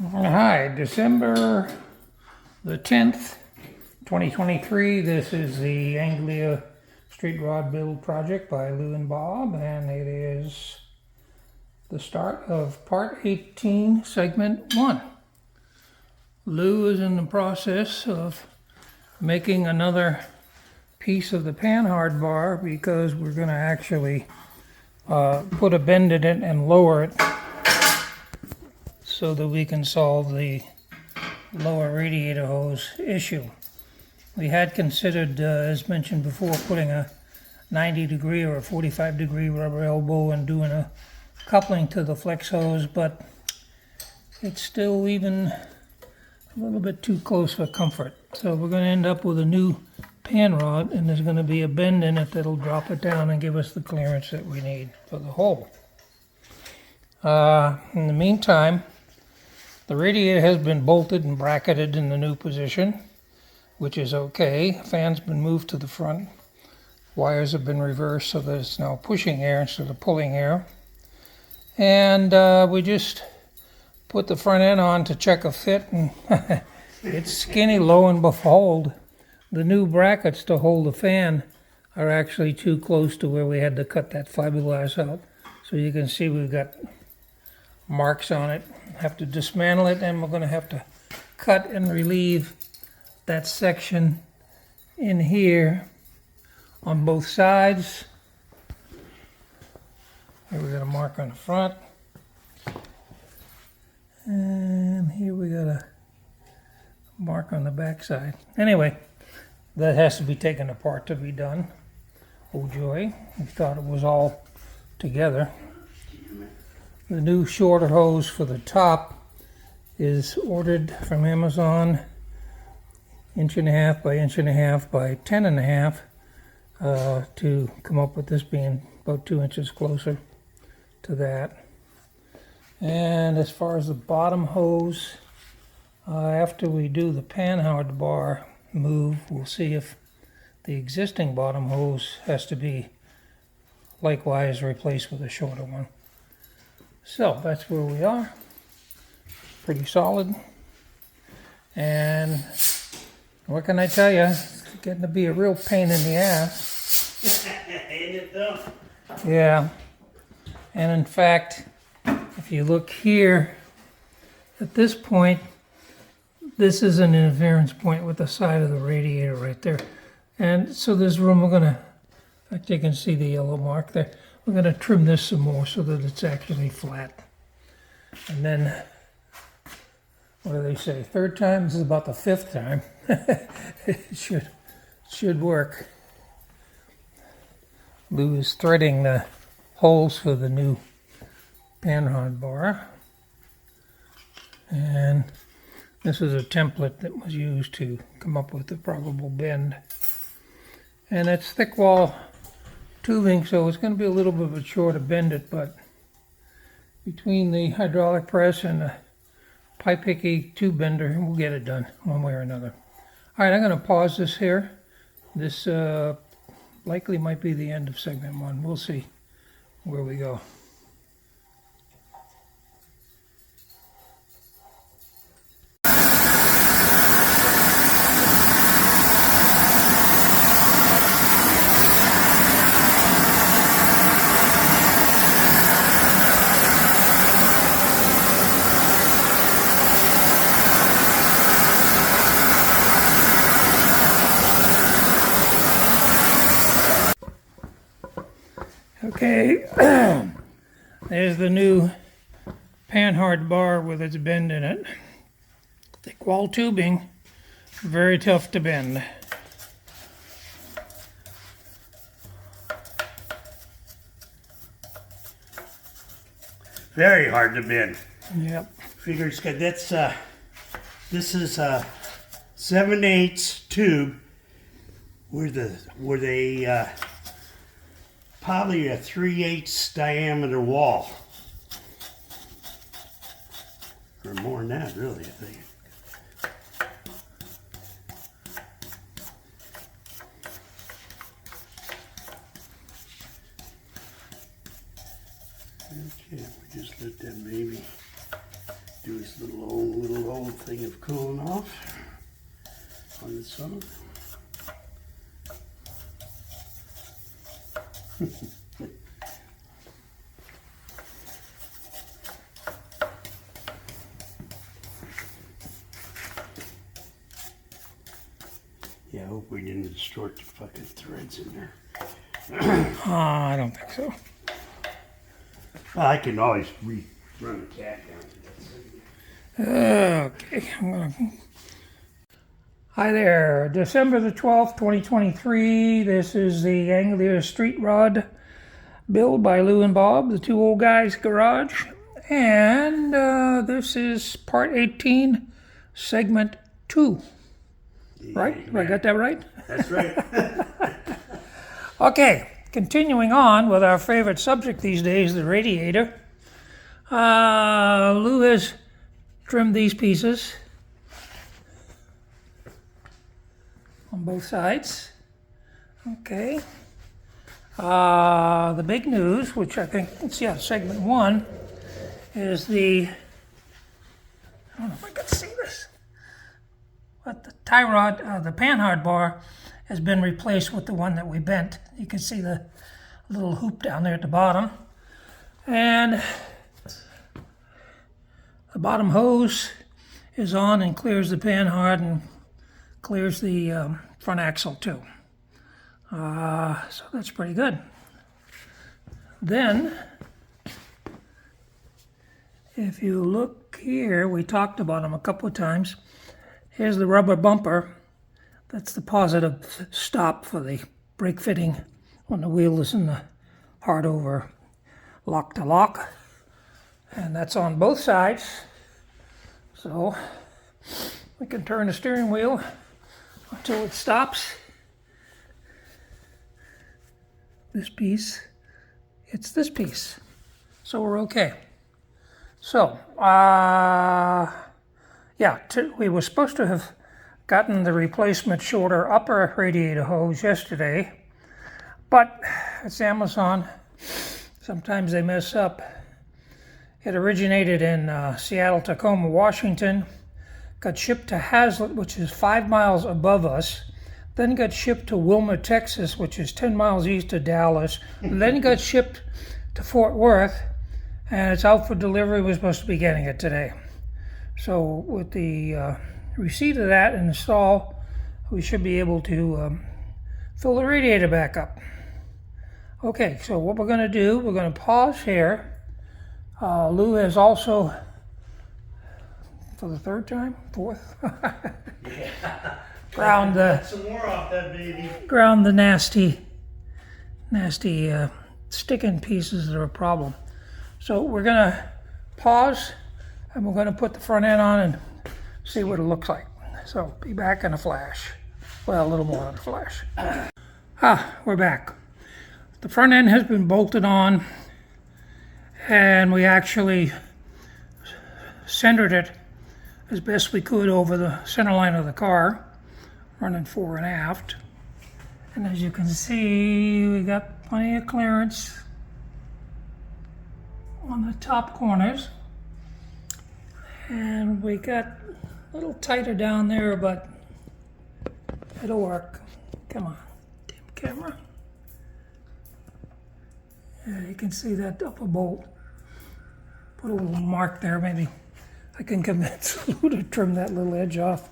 Hi, December the 10th, 2023. This is the Anglia Street Rod Build project by Lou and Bob, and it is the start of part 18, segment 1. Lou is in the process of making another piece of the panhard bar because we're going to actually put a bend in it and lower it so that we can solve the lower radiator hose issue. We had considered, as mentioned before, putting a 90-degree or a 45-degree rubber elbow and doing a coupling to the flex hose, but it's still even a little bit too close for comfort. So we're going to end up with a new pan rod, and there's going to be a bend in it that'll drop it down and give us the clearance that we need for the hole. In the meantime, the radiator has been bolted and bracketed in the new position, which is okay. Fan's been moved to the front. Wires have been reversed so that it's now pushing air instead of pulling air. And we just put the front end on to check a fit, and it's skinny. Lo and behold, the new brackets to hold the fan are actually too close to where we had to cut that fiberglass out. So you can see we've got marks on it. Have to dismantle it, and we're going to have to cut and relieve that section in here on both sides. Here we got a mark on the front, and here we got a mark on the back side. Anyway, that has to be taken apart to be done. Oh joy, we thought it was all together. The new shorter hose for the top is ordered from Amazon, 1.5 by 1.5 by 10.5, to come up with this being about 2 inches closer to that. And as far as the bottom hose, after we do the panhard bar move, we'll see if the existing bottom hose has to be likewise replaced with a shorter one. So that's where we are. Pretty solid. And what can I tell you? It's getting to be a real pain in the ass. Ain't it though? Yeah. And in fact, if you look here, at this point, this is an interference point with the side of the radiator right there. And so there's room. We're going to, in fact, you can see the yellow mark there. We're going to trim this some more so that it's actually flat. And then, what do they say? Third time? This is about the fifth time. It should work. Lou is threading the holes for the new panhard bar. And this is a template that was used to come up with the probable bend. And it's thick wall tubing, so it's going to be a little bit of a chore to bend it, but between the hydraulic press and the pipe hickey tube bender, we'll get it done one way or another. All right, I'm going to pause this here. This likely might be the end of segment 1. We'll see where we go. Okay, there's the new panhard bar with its bend in it. Thick wall tubing, very tough to bend. Very hard to bend. Yep. Figure it's good. That's this is a 7/8 tube with a probably a 3/8 diameter wall, or more than that, really. I think. Okay, we just let that maybe do do this little old thing of cooling off on the summer. Yeah, I hope we didn't distort the fucking threads in there. I don't think so. Well, I can always run a cat down to that. Okay, Hi there, December the 12th, 2023. This is the Anglia street rod build by Lou and Bob, the two old guys' garage. And this is part 18, segment 2. Right? Yeah. I got that right? That's right. Okay, continuing on with our favorite subject these days, the radiator. Lou has trimmed these pieces on both sides. Okay. The big news, which I think, segment 1, is I don't know if I can see this, but the tie rod, the panhard bar has been replaced with the one that we bent. You can see the little hoop down there at the bottom. And the bottom hose is on and clears the panhard and clears the front axle too. So that's pretty good. Then, if you look here, we talked about them a couple of times. Here's the rubber bumper. That's the positive stop for the brake fitting when the wheel is in the hard over lock to lock. And that's on both sides. So we can turn the steering wheel until it stops. This piece hits this piece. So we're okay. So, we were supposed to have gotten the replacement shorter upper radiator hose yesterday, but it's Amazon. Sometimes they mess up. It originated in Seattle, Tacoma, Washington, got shipped to Hazlet, which is 5 miles above us, then got shipped to Wilmer, Texas, which is 10 miles east of Dallas, and then got shipped to Fort Worth, and it's out for delivery. We're supposed to be getting it today. So with the receipt of that and install, we should be able to fill the radiator back up. Okay, so what we're going to do, we're going to pause here. Lou has also, for the third time, fourth, ground Some more off that baby. ground the nasty sticking pieces that are a problem. So we're going to pause and we're going to put the front end on and see what it looks like. So be back in a flash. Well, a little more than a flash. We're back. The front end has been bolted on and we actually centered it as best we could over the center line of the car, running fore and aft. And as you can see, we got plenty of clearance on the top corners. And we got a little tighter down there, but it'll work. Come on, dim camera. Yeah, you can see that upper bolt. Put a little mark there, maybe I can convince Lou to trim that little edge off.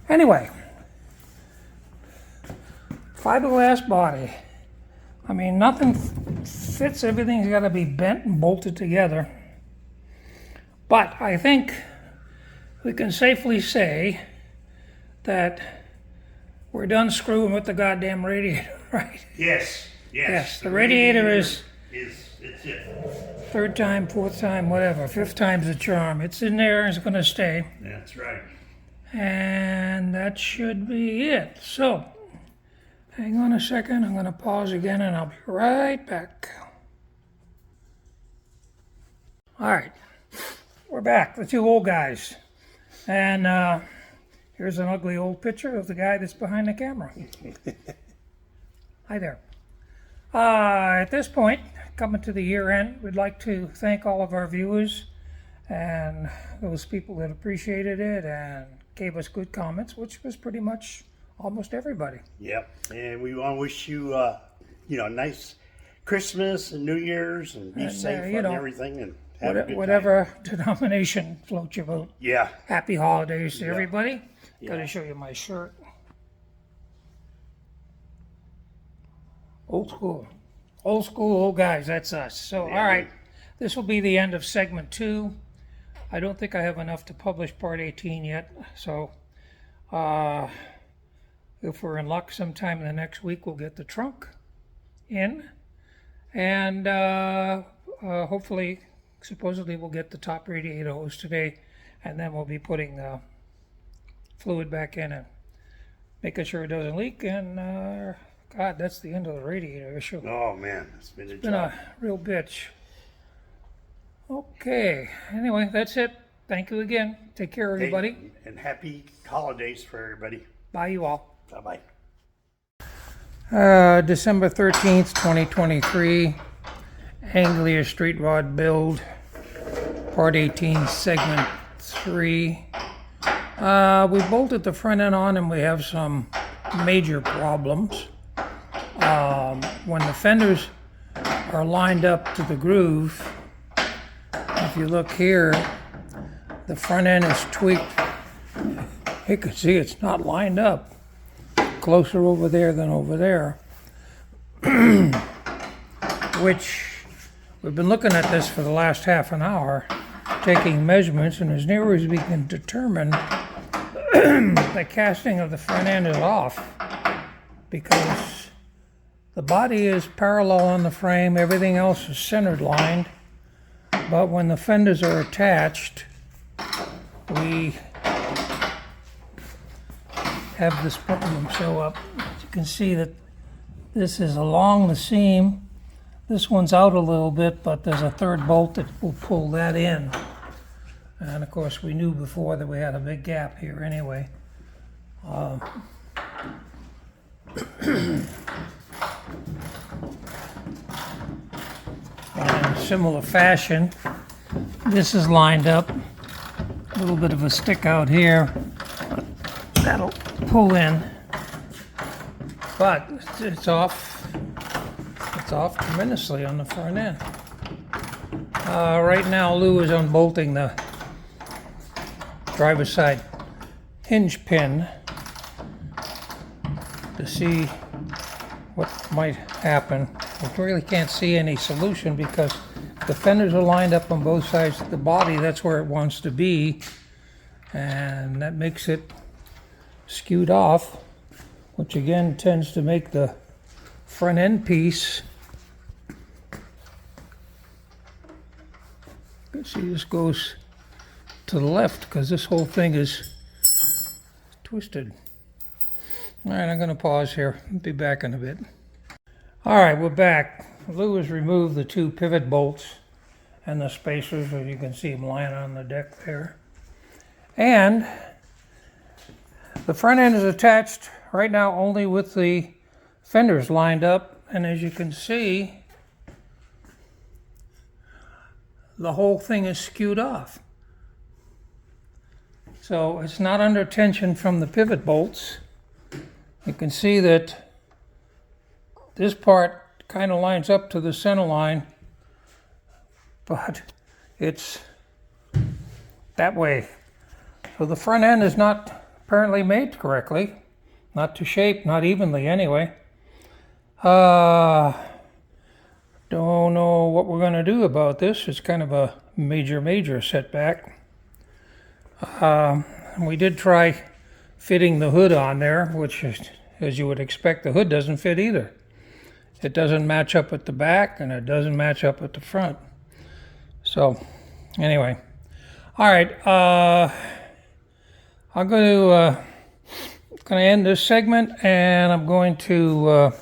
Anyway, fiberglass body. I mean, nothing fits, everything's got to be bent and bolted together. But I think we can safely say that we're done screwing with the goddamn radiator, right? Yes. The radiator is it's it. third time, fourth time, whatever. Fifth time's the charm. It's in there, it's going to stay. That's right. And that should be it. So, hang on a second. I'm going to pause again and I'll be right back. All right. We're back, the two old guys. And here's an ugly old picture of the guy that's behind the camera. Hi there. At this point, coming to the year end, we'd like to thank all of our viewers and those people that appreciated it and gave us good comments, which was pretty much almost everybody. Yep. And we want to wish you, a nice Christmas and New Year's, and be safe and everything, and have a good Whatever denomination floats your boat. Yeah. Happy holidays to everybody. Got to show you my shirt. Old school, old guys. That's us. So, all right, this will be the end of segment 2. I don't think I have enough to publish part 18 yet. So, if we're in luck, sometime in the next week we'll get the trunk in, and hopefully, supposedly, we'll get the top radiator hose today, and then we'll be putting fluid back in and making sure it doesn't leak. And God, that's the end of the radiator issue. Oh man, it's been a real bitch. Okay, anyway, that's it. Thank you again. Take care, everybody. And happy holidays for everybody. Bye, you all. Bye-bye. December 13th, 2023. Anglia Street Rod Build, Part 18, Segment 3. We bolted the front end on and we have some major problems. When the fenders are lined up to the groove, if you look here, the front end is tweaked. You can see it's not lined up. Closer over there than over there. Which, we've been looking at this for the last half an hour, taking measurements, and as near as we can determine, the casting of the front end is off, because the body is parallel on the frame, everything else is centered lined, but when the fenders are attached, we have this problem show up. You can see that this is along the seam. This one's out a little bit, but there's a third bolt that will pull that in. And of course, we knew before that we had a big gap here anyway. In similar fashion, this is lined up. A little bit of a stick out here. That'll pull in. But it's off. It's off tremendously on the front end. Right now, Lou is unbolting the driver's side hinge pin to see what might happen. We really can't see any solution because the fenders are lined up on both sides of the body. That's where it wants to be, and that makes it skewed off, which again tends to make the front end piece. You can see this goes to the left because this whole thing is twisted. All right, I'm going to pause here. I'll be back in a bit. All right, we're back. Lou has removed the 2 pivot bolts and the spacers, as you can see them lying on the deck there. And the front end is attached right now only with the fenders lined up, and as you can see, the whole thing is skewed off. So it's not under tension from the pivot bolts. You can see that this part kind of lines up to the center line, but it's that way. So the front end is not apparently made correctly, not to shape, not evenly anyway. Don't know what we're going to do about this. It's kind of a major setback. We did try fitting the hood on there, which is, as you would expect, the hood doesn't fit either. It doesn't match up at the back and it doesn't match up at the front. So anyway, all right, I'm going to end this segment, and I'm going to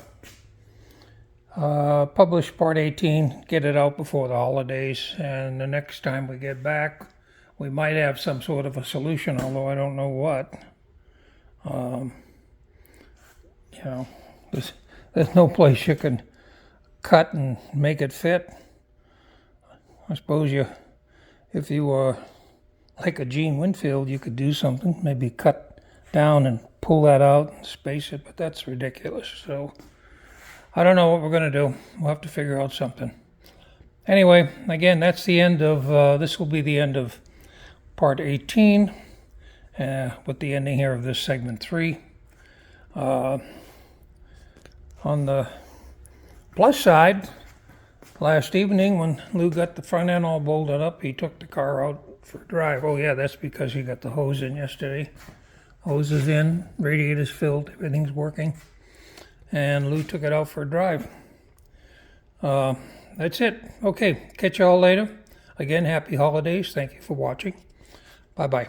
publish part 18, get it out before the holidays, and the next time we get back, we might have some sort of a solution, although I don't know what. You know, there's no place you can cut and make it fit. I suppose you if you were like a Gene Winfield, you could do something, maybe cut down and pull that out and space it, but that's ridiculous. So I don't know what we're going to do. We'll have to figure out something. Anyway, again, that's the end of, this will be the end of part 18, with the ending here of this segment 3. On the plus side, last evening when Lou got the front end all bolted up, he took the car out for a drive. Oh yeah, that's because he got the hose in yesterday. Hose is in, radiator's filled, everything's working. And Lou took it out for a drive. That's it. Okay, catch you all later. Again, happy holidays. Thank you for watching. Bye-bye.